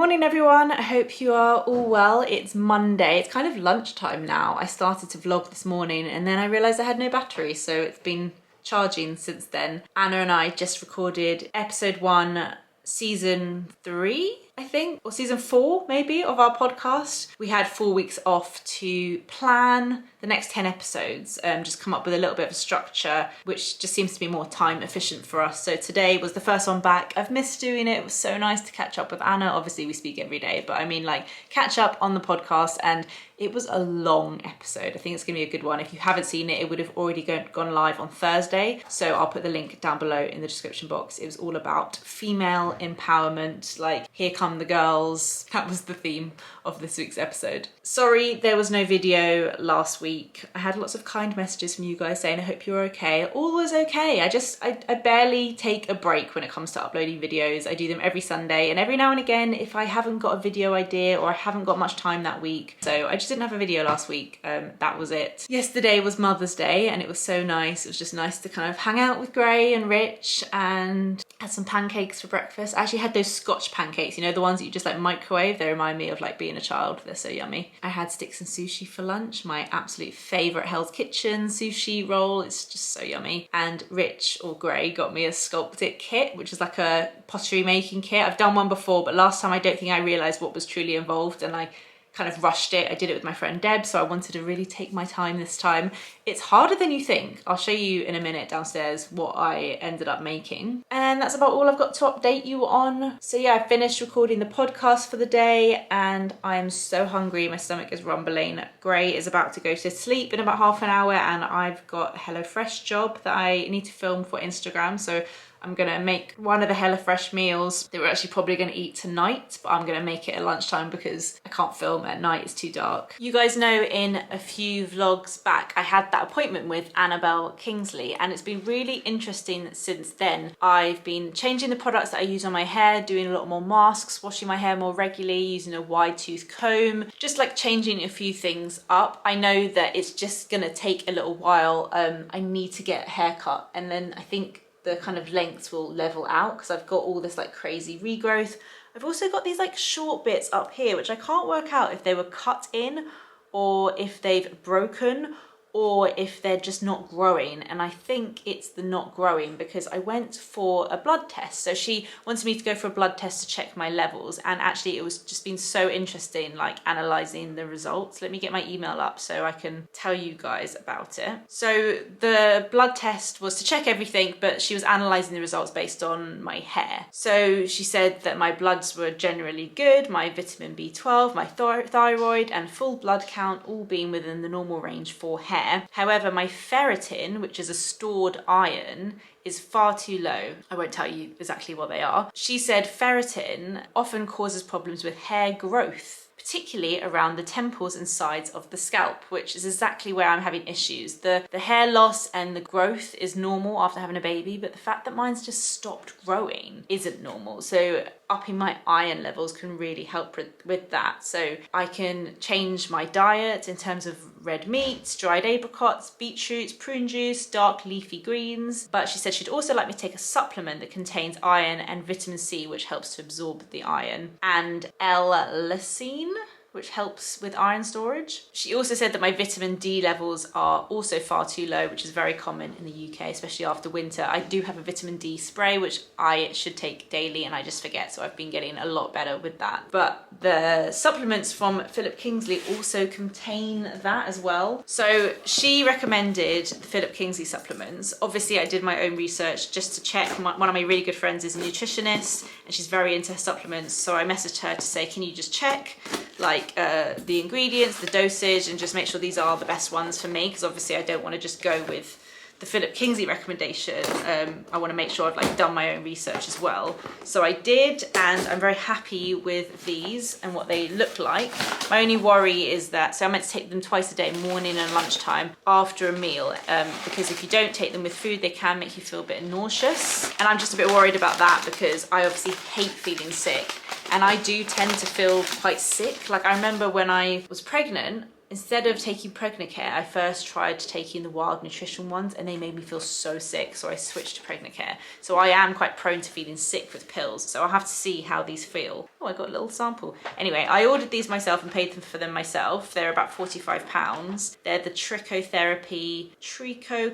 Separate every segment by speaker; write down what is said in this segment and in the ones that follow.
Speaker 1: Morning everyone, I hope you are all well. It's Monday, it's kind of lunchtime now. I started to vlog this morning and then I realised I had no battery, so it's been charging since then. Anna and I just recorded episode 1, season 3, I think, or season 4 maybe, of our podcast. We had 4 weeks off to plan the next 10 episodes, just come up with a little bit of a structure, which just seems to be more time efficient for us. So today was the first one back. I've missed doing it. It was so nice to catch up with Anna. Obviously we speak every day, but I mean like catch up on the podcast, and it was a long episode. I think it's gonna be a good one. If you haven't seen it, it would have already gone live on Thursday. So I'll put the link down below in the description box. It was all about female empowerment, like here come the girls. That was the theme of this week's episode. Sorry there was no video last week. I had lots of kind messages from you guys saying I hope you're okay. All was okay. I barely take a break when it comes to uploading videos. I do them every Sunday, and every now and again if I haven't got a video idea or I haven't got much time that week. So I just didn't have a video last week. That was it. Yesterday was Mother's Day and it was so nice. It was just nice to kind of hang out with Gray and Rich and had some pancakes for breakfast. I actually had those Scotch pancakes, you know, the ones that you just like microwave. They remind me of like being a child. They're so yummy. I had sticks and sushi for lunch, my absolute favourite Hell's Kitchen sushi roll. It's just so yummy. And Rich, or Gray, got me a sculpted kit, which is like a pottery making kit. I've done one before, but last time I don't think I realised what was truly involved and I kind of rushed it. I did it with my friend Deb, so I wanted to really take my time this time. It's harder than you think. I'll show you in a minute downstairs what I ended up making. And that's about all I've got to update you on. So yeah, I finished recording the podcast for the day and I am so hungry. My stomach is rumbling. Gray is about to go to sleep in about half an hour and I've got a HelloFresh job that I need to film for Instagram. So I'm gonna make one of the HelloFresh meals that we're actually probably gonna eat tonight, but I'm gonna make it at lunchtime because I can't film at night, it's too dark. You guys know in a few vlogs back, I had that appointment with Annabelle Kingsley, and it's been really interesting since then. I've been changing the products that I use on my hair, doing a lot more masks, washing my hair more regularly, using a wide tooth comb, just like changing a few things up. I know that it's just gonna take a little while. I need to get a haircut, and then I think the kind of lengths will level out because I've got all this like crazy regrowth. I've also got these like short bits up here, which I can't work out if they were cut in or if they've broken or if they're just not growing. And I think it's the not growing because I went for a blood test. So she wanted me to go for a blood test to check my levels. And actually it was just been so interesting, like analysing the results. Let me get my email up so I can tell you guys about it. So the blood test was to check everything, but she was analysing the results based on my hair. So she said that my bloods were generally good, my vitamin B12, my thyroid and full blood count all being within the normal range for hair. However, my ferritin, which is a stored iron, is far too low. I won't tell you exactly what they are. She said ferritin often causes problems with hair growth, particularly around the temples and sides of the scalp, which is exactly where I'm having issues. The hair loss and the growth is normal after having a baby, but the fact that mine's just stopped growing isn't normal. So upping my iron levels can really help with that. So I can change my diet in terms of red meats, dried apricots, beetroots, prune juice, dark leafy greens. But she said she'd also like me to take a supplement that contains iron and vitamin C, which helps to absorb the iron, and L-lysine, which helps with iron storage. She also said that my vitamin D levels are also far too low, which is very common in the UK, especially after winter. I do have a vitamin D spray, which I should take daily and I just forget, so I've been getting a lot better with that. But the supplements from Philip Kingsley also contain that as well. So she recommended the Philip Kingsley supplements. Obviously I did my own research just to check. One of my really good friends is a nutritionist and she's very into supplements, so I messaged her to say, can you just check like the ingredients, the dosage, and just make sure these are the best ones for me, because obviously I don't want to just go with the Philip Kingsley recommendation. I want to make sure I've like done my own research as well. So I did, and I'm very happy with these and what they look like. My only worry is that, so I'm meant to take them twice a day, morning and lunchtime, after a meal, because if you don't take them with food, they can make you feel a bit nauseous. And I'm just a bit worried about that because I obviously hate feeling sick. And I do tend to feel quite sick. Like I remember when I was pregnant, instead of taking Pregnacare, I first tried taking the wild nutrition ones and they made me feel so sick, so I switched to Pregnacare. So I am quite prone to feeling sick with pills, so I'll have to see how these feel. Oh, I got a little sample. Anyway, I ordered these myself and paid for them myself. They're about £45. They're the Trico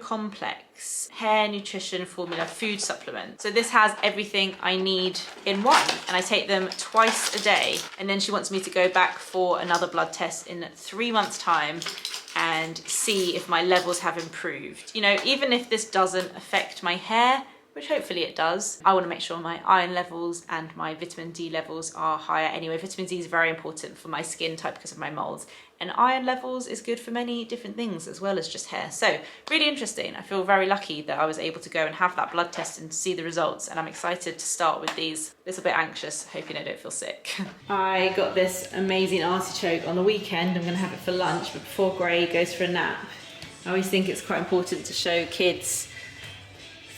Speaker 1: Complex Hair Nutrition Formula Food Supplement. So this has everything I need in one, and I take them twice a day. And then she wants me to go back for another blood test in 3 months' time and see if my levels have improved. You know, even if this doesn't affect my hair, which hopefully it does, I want to make sure my iron levels and my vitamin D levels are higher anyway. Vitamin D is very important for my skin type because of my moles, and iron levels is good for many different things as well as just hair. So really interesting. I feel very lucky that I was able to go and have that blood test and see the results, and I'm excited to start with these. A little bit anxious, hoping I don't feel sick. I got this amazing artichoke on the weekend. I'm going to have it for lunch, but before Gray goes for a nap. I always think it's quite important to show kids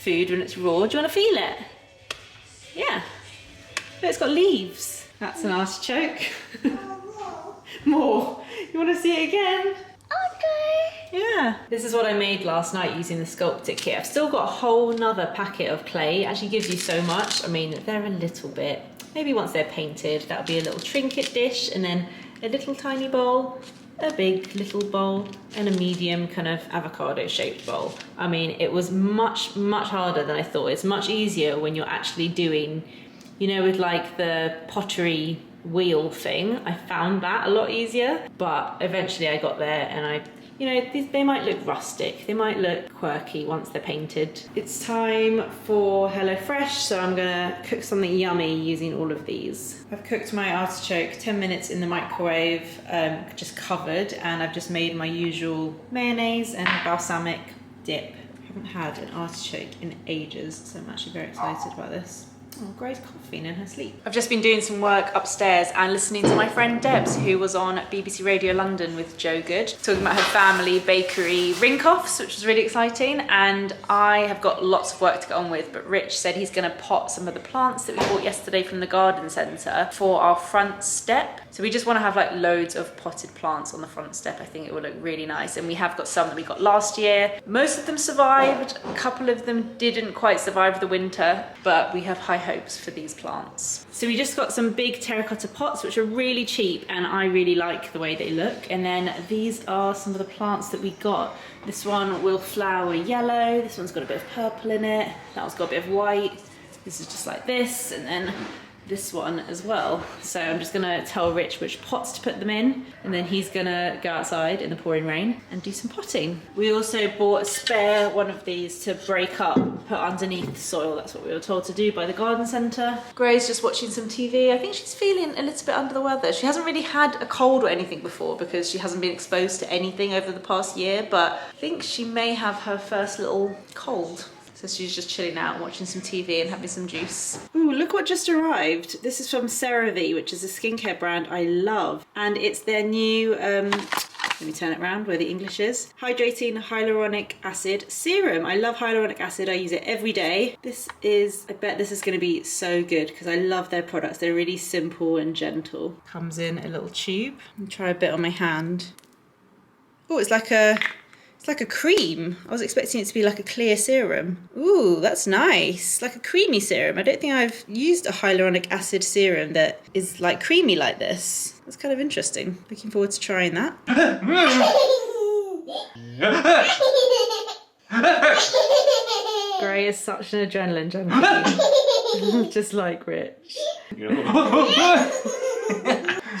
Speaker 1: food when it's raw. Do you want to feel it? Yeah. Look, it's got leaves. That's an artichoke. More. You want to see it again? Okay. Yeah. This is what I made last night using the Sculpted kit. I've still got a whole nother packet of clay. It actually gives you so much. I mean, they're a little bit. Maybe once they're painted, that'll be a little trinket dish, and then a little tiny bowl, a big little bowl, and a medium kind of avocado shaped bowl. I mean, it was much harder than I thought. It's much easier when you're actually doing, you know, with like the pottery wheel thing. I found that a lot easier, but eventually I got there, and you know, they might look rustic, they might look quirky once they're painted. It's time for HelloFresh, so I'm gonna cook something yummy using all of these. I've cooked my artichoke 10 minutes in the microwave, just covered, and I've just made my usual mayonnaise and balsamic dip. I haven't had an artichoke in ages, so I'm actually very excited about this. Oh, Gray's coughing in her sleep. I've just been doing some work upstairs and listening to my friend Debs, who was on BBC Radio London with Joe Good, talking about her family bakery Rinkoffs, which was really exciting. And I have got lots of work to get on with, but Rich said he's going to pot some of the plants that we bought yesterday from the garden centre for our front step. So we just want to have like loads of potted plants on the front step. I think it will look really nice. And we have got some that we got last year. Most of them survived. A couple of them didn't quite survive the winter, but we have high hopes for these plants. So we just got some big terracotta pots, which are really cheap, and I really like the way they look. And then these are some of the plants that we got. This one will flower yellow. This one's got a bit of purple in it. That one's got a bit of white. This is just like this, and then this one as well. So I'm just gonna tell Rich which pots to put them in, and then he's gonna go outside in the pouring rain and do some potting. We also bought a spare one of these to break up, put underneath the soil. That's what we were told to do by the garden centre. Gray's just watching some TV. I think she's feeling a little bit under the weather. She hasn't really had a cold or anything before because she hasn't been exposed to anything over the past year, but I think she may have her first little cold. So she's just chilling out, watching some TV and having some juice. Ooh, look what just arrived. This is from CeraVe, which is a skincare brand I love. And it's their new, let me turn it around where the English is. Hydrating Hyaluronic Acid Serum. I love hyaluronic acid. I use it every day. I bet this is going to be so good because I love their products. They're really simple and gentle. Comes in a little tube. I'll try a bit on my hand. Oh, it's like a cream. I was expecting it to be like a clear serum. Ooh, that's nice. Like a creamy serum. I don't think I've used a hyaluronic acid serum that is like creamy like this. That's kind of interesting. Looking forward to trying that. Gray is such an adrenaline junkie. Just like Rich.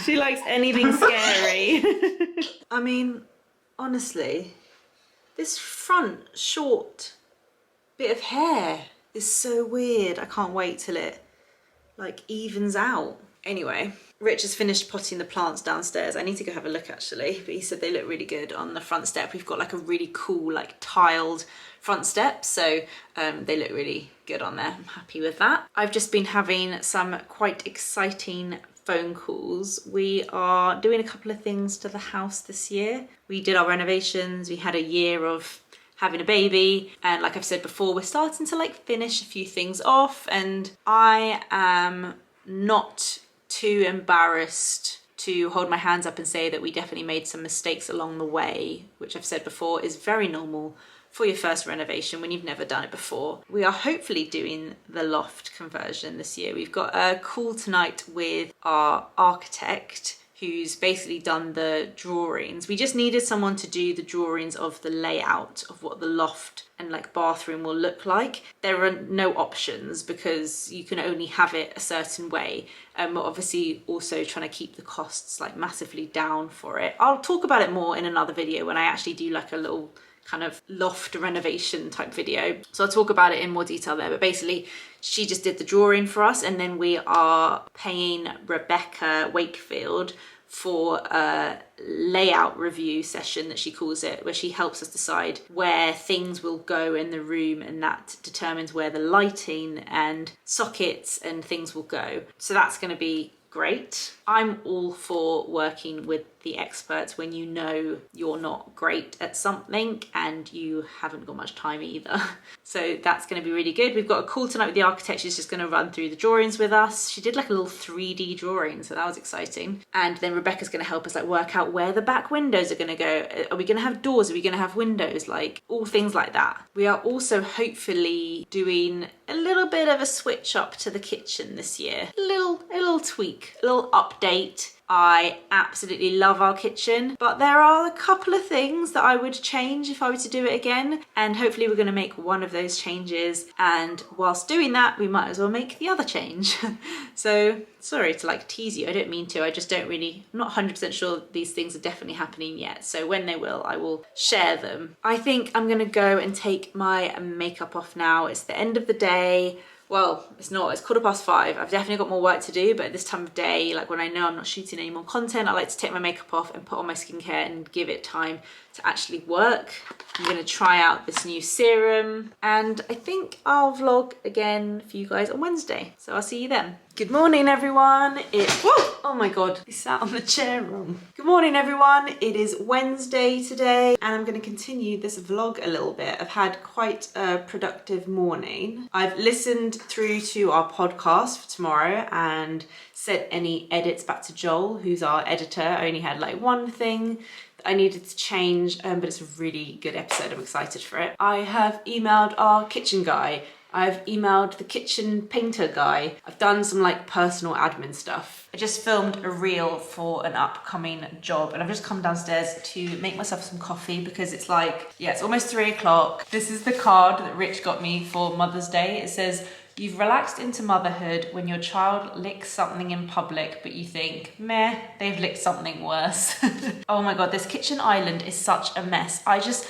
Speaker 1: She likes anything scary. I mean, honestly, this front short bit of hair is so weird. I can't wait till it like evens out. Anyway, Rich has finished potting the plants downstairs. I need to go have a look actually, but he said they look really good on the front step. We've got like a really cool like tiled front step, so they look really good on there. I'm happy with that. I've just been having some quite exciting phone calls. We are doing a couple of things to the house this year. We did our renovations. We had a year of having a baby, and like I've said before, we're starting to like finish a few things off, and I am not too embarrassed to hold my hands up and say that we definitely made some mistakes along the way, which I've said before is very normal for your first renovation when you've never done it before. We are hopefully doing the loft conversion this year. We've got a call tonight with our architect who's basically done the drawings. We just needed someone to do the drawings of the layout of what the loft and like bathroom will look like. There are no options because you can only have it a certain way. We're obviously also trying to keep the costs like massively down for it. I'll talk about it more in another video when I actually do like a little kind of loft renovation type video. So I'll talk about it in more detail there, but basically she just did the drawing for us, and then we are paying Rebecca Wakefield for a layout review session that she calls it, where she helps us decide where things will go in the room, and that determines where the lighting and sockets and things will go. So that's going to be great. I'm all for working with the experts when you know you're not great at something and you haven't got much time either. So that's going to be really good. We've got a call tonight with the architect. She's just going to run through the drawings with us. She did like a little 3D drawing, so that was exciting. And then Rebecca's going to help us like work out where the back windows are going to go. Are we going to have doors? Are we going to have windows? Like all things like that. We are also hopefully doing a little bit of a switch up to the kitchen this year. A little tweak, a little update. I absolutely love our kitchen, but there are a couple of things that I would change if I were to do it again, and hopefully we're going to make one of those changes, and whilst doing that we might as well make the other change. So sorry to like tease you, I don't mean to, I just don't really, I'm not 100% sure these things are definitely happening yet, so when they will I will share them. I think I'm going to go and take my makeup off now. It's the end of the day. Well, it's not, it's 5:15. I've definitely got more work to do, but at this time of day, like when I know I'm not shooting any more content, I like to take my makeup off and put on my skincare and give it time to actually work. I'm gonna try out this new serum, and I think I'll vlog again for you guys on Wednesday. So I'll see you then. Good morning, everyone. Whoa! Oh my God, I sat on the chair wrong. Good morning, everyone. It is Wednesday today, and I'm gonna continue this vlog a little bit. I've had quite a productive morning. I've listened through to our podcast for tomorrow and sent any edits back to Joel, who's our editor. I only had like one thing I needed to change, but it's a really good episode. I'm excited for it. I have emailed our kitchen guy. I've emailed the kitchen painter guy. I've done some like personal admin stuff. I just filmed a reel for an upcoming job, and I've just come downstairs to make myself some coffee because it's like, yeah, it's almost 3 o'clock. This is the card that Rich got me for Mother's Day. It says, "You've relaxed into motherhood when your child licks something in public, but you think, meh, they've licked something worse." Oh my God, this kitchen island is such a mess. I just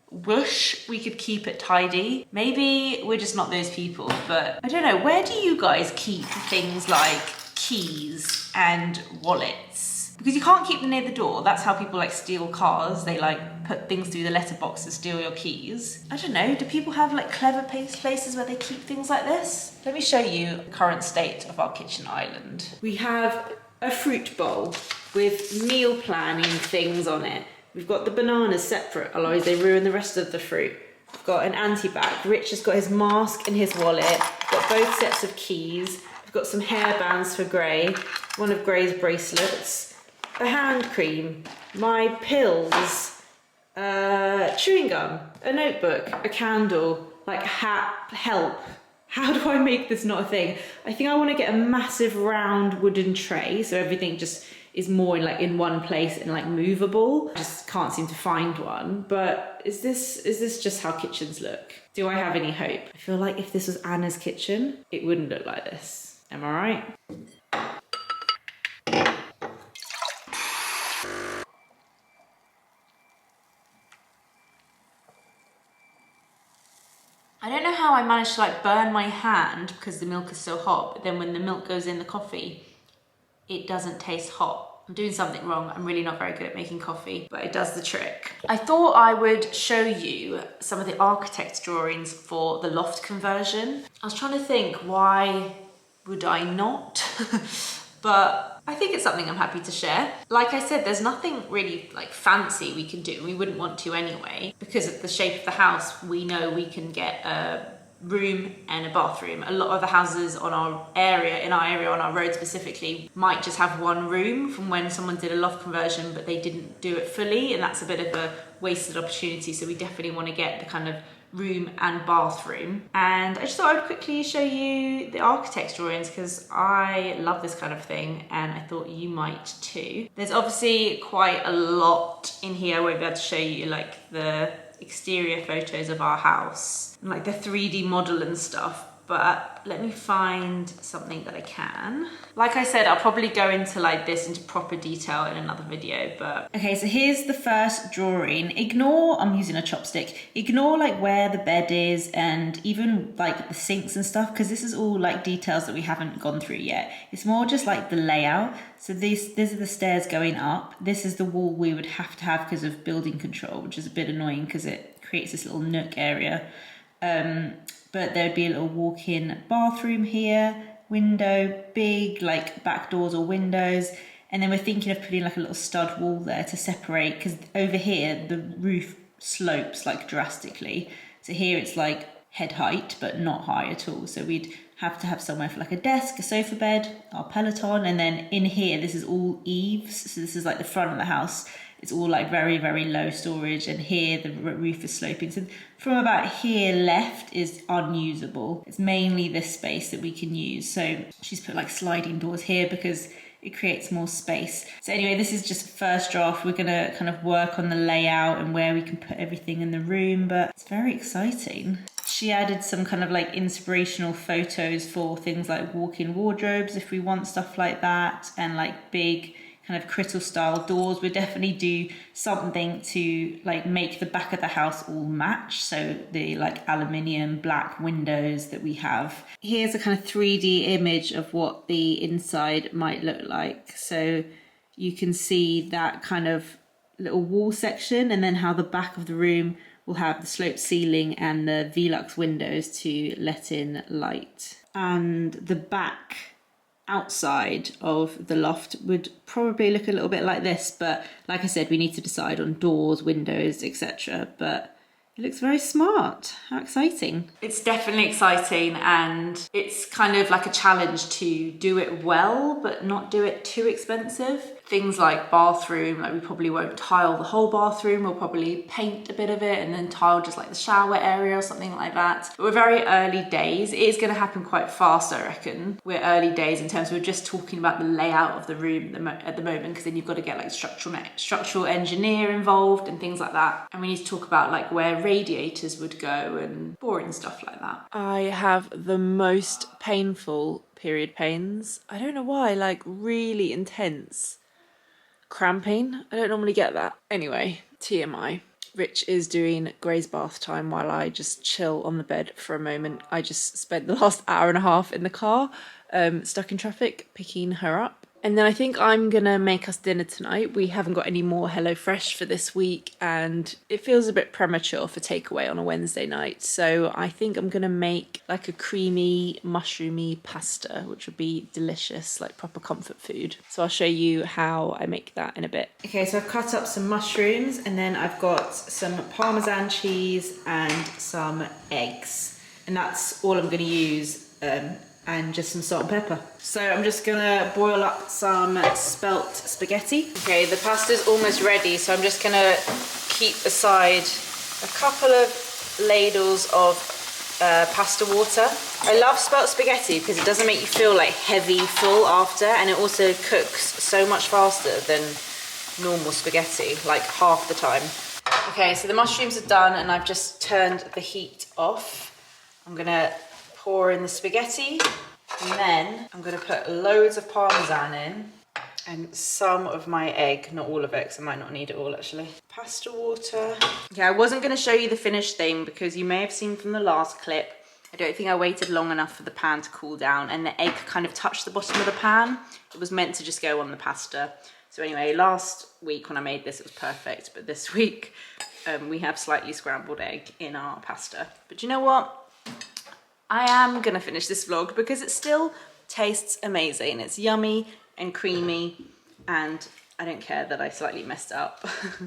Speaker 1: wish we could keep it tidy. Maybe we're just not those people, but I don't know. Where do you guys keep things like keys and wallets? Because you can't keep them near the door. That's how people like steal cars. They like put things through the letterbox and steal your keys. I don't know, do people have like clever places where they keep things like this? Let me show you the current state of our kitchen island. We have a fruit bowl with meal planning things on it. We've got the bananas separate, otherwise they ruin the rest of the fruit. We've got an anti-bac. Rich has got his mask in his wallet. We've got both sets of keys. We've got some hair bands for Gray, one of Gray's bracelets, a hand cream, my pills, chewing gum, a notebook, a candle, like help. How do I make this not a thing? I think I want to get a massive round wooden tray so everything just is more like in one place and like movable. I just can't seem to find one. But is this just how kitchens look? Do I have any hope? I feel like if this was Anna's kitchen, it wouldn't look like this. Am I right? I don't know how I managed to like burn my hand because the milk is so hot, but then when the milk goes in the coffee, it doesn't taste hot. I'm doing something wrong. I'm really not very good at making coffee, but it does the trick. I thought I would show you some of the architect's drawings for the loft conversion. I was trying to think, why would I not? But I think it's something I'm happy to share. Like I said, there's nothing really like fancy we can do. We wouldn't want to anyway, because of the shape of the house, we know we can get a room and a bathroom. A lot of the houses on our area, on our road specifically, might just have one room from when someone did a loft conversion, but they didn't do it fully, and that's a bit of a wasted opportunity. So we definitely want to get the kind of room and bathroom. And I just thought I'd quickly show you the architect's drawings because I love this kind of thing and I thought you might too. There's obviously quite a lot in here. I won't be able to show you like the exterior photos of our house, like the 3D model and stuff, but let me find something that I can. Like I said, I'll probably go into like this into proper detail in another video, but... Okay, so here's the first drawing. Ignore, I'm using a chopstick, ignore like where the bed is and even like the sinks and stuff, because this is all like details that we haven't gone through yet. It's more just like the layout. So these are the stairs going up. This is the wall we would have to have because of building control, which is a bit annoying because it creates this little nook area. But there'd be a little walk-in bathroom here, window, big like back doors or windows. And then we're thinking of putting like a little stud wall there to separate, because over here the roof slopes like drastically. So here it's like head height, but not high at all. So we'd have to have somewhere for like a desk, a sofa bed, our Peloton. And then in here, this is all eaves. So this is like the front of the house. It's all like very, very low storage, and here the roof is sloping. So from about here left is unusable. It's mainly this space that we can use. So she's put like sliding doors here because it creates more space. So anyway, this is just a first draft. We're gonna kind of work on the layout and where we can put everything in the room, but it's very exciting. She added some kind of like inspirational photos for things like walk-in wardrobes if we want stuff like that, and like big kind of crystal style doors. We'll definitely do something to like make the back of the house all match. So the like aluminium black windows that we have. Here's a kind of 3D image of what the inside might look like. So you can see that kind of little wall section, and then how the back of the room will have the sloped ceiling and the Velux windows to let in light. And the back outside of the loft would probably look a little bit like this, but like I said, we need to decide on doors, windows, etc. But it looks very smart. How exciting. It's definitely exciting, and it's kind of like a challenge to do it well but not do it too expensive. Things like bathroom, like we probably won't tile the whole bathroom, we'll probably paint a bit of it and then tile just like the shower area or something like that. But we're very early days. It is going to happen quite fast, I reckon. We're early days in terms of we're just talking about the layout of the room at the moment, because then you've got to get like structural engineer involved and things like that. And we need to talk about like where radiators would go and boring stuff like that. I have the most painful period pains. I don't know why, like really intense. Cramping. I don't normally get that. Anyway, TMI. Rich is doing Grey's bath time while I just chill on the bed for a moment. I just spent the last hour and a half in the car, stuck in traffic, picking her up. And then I think I'm gonna make us dinner tonight. We haven't got any more HelloFresh for this week, and it feels a bit premature for takeaway on a Wednesday night. So I think I'm gonna make like a creamy, mushroomy pasta, which would be delicious, like proper comfort food. So I'll show you how I make that in a bit. Okay, so I've cut up some mushrooms, and then I've got some Parmesan cheese and some eggs. And that's all I'm gonna use. And just some salt and pepper. So I'm just gonna boil up some spelt spaghetti. Okay, the pasta's almost ready, so I'm just gonna keep aside a couple of ladles of pasta water. I love spelt spaghetti because it doesn't make you feel like heavy full after, and it also cooks so much faster than normal spaghetti, like half the time. Okay, so the mushrooms are done and I've just turned the heat off. I'm gonna pour in the spaghetti, and then I'm going to put loads of Parmesan in and some of my egg, not all of it because I might not need it all actually. Pasta water. Okay, I wasn't going to show you the finished thing because you may have seen from the last clip, I don't think I waited long enough for the pan to cool down and the egg kind of touched the bottom of the pan. It was meant to just go on the pasta. So anyway, last week when I made this, it was perfect, but this week we have slightly scrambled egg in our pasta. But you know what? I am gonna finish this vlog because it still tastes amazing. It's yummy and creamy, and I don't care that I slightly messed it up.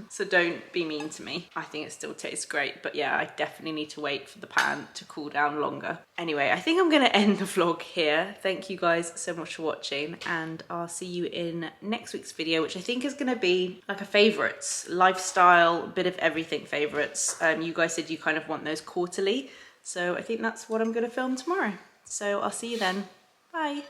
Speaker 1: So don't be mean to me. I think it still tastes great, but yeah, I definitely need to wait for the pan to cool down longer. Anyway, I think I'm gonna end the vlog here. Thank you guys so much for watching, and I'll see you in next week's video, which I think is gonna be like a favorites, lifestyle, bit of everything favorites. You guys said you kind of want those quarterly, so I think that's what I'm gonna film tomorrow. So I'll see you then. Bye.